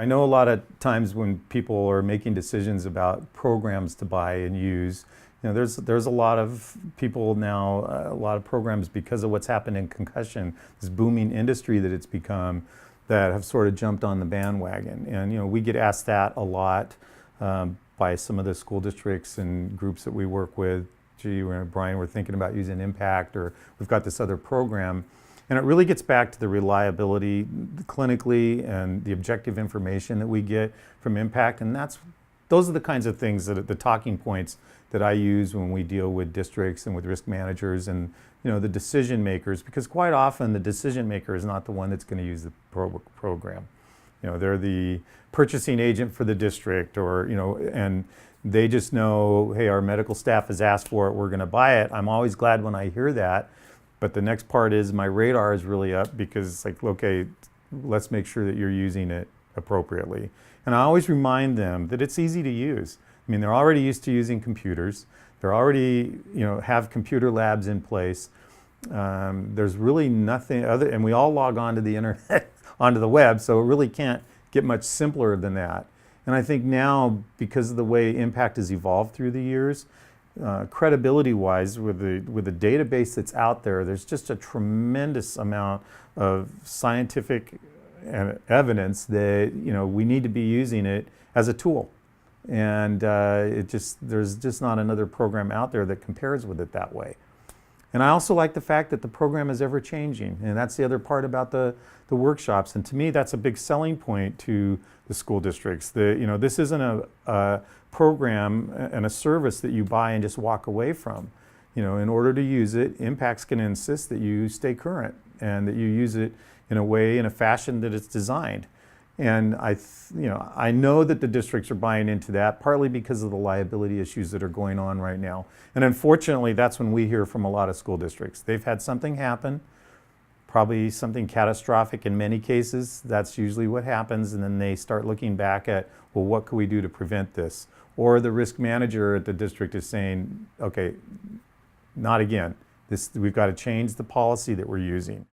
I know a lot of times when people are making decisions about programs to buy and use, there's a lot of people now, a lot of programs because of what's happened in concussion, this booming industry that it's become, that have sort of jumped on the bandwagon. And we get asked that a lot by some of the school districts and groups that we work with. Gee, Brian, we're thinking about using ImPACT, or we've got this other program. And it really gets back to the reliability clinically and the objective information that we get from ImPACT. And those are the kinds of things that the talking points that I use when we deal with districts and with risk managers and the decision makers, because quite often the decision maker is not the one that's going to use the program. They're the purchasing agent for the district, or and they just know, hey, our medical staff has asked for it, we're going to buy it. I'm always glad when I hear that. But the next part is my radar is really up, because it's like, okay, let's make sure that you're using it appropriately. And I always remind them that it's easy to use. I mean, they're already used to using computers. They're already, have computer labs in place. There's really nothing other, and we all log on to the internet, onto the web, so it really can't get much simpler than that. And I think now, because of the way ImPACT has evolved through the years, credibility-wise, with the database that's out there, there's just a tremendous amount of scientific evidence that we need to be using it as a tool. And there's just not another program out there that compares with it that way. And I also like the fact that the program is ever changing, and that's the other part about the workshops. And to me, that's a big selling point to the school districts. This isn't a program and a service that you buy and just walk away from. In order to use it, ImPACT's going to insist that you stay current and that you use it in a fashion that it's designed. And I know that the districts are buying into that, partly because of the liability issues that are going on right now. And unfortunately, that's when we hear from a lot of school districts. They've had something happen, probably something catastrophic in many cases. That's usually what happens. And then they start looking back at, well, what can we do to prevent this? Or the risk manager at the district is saying, okay, not again. We've got to change the policy that we're using.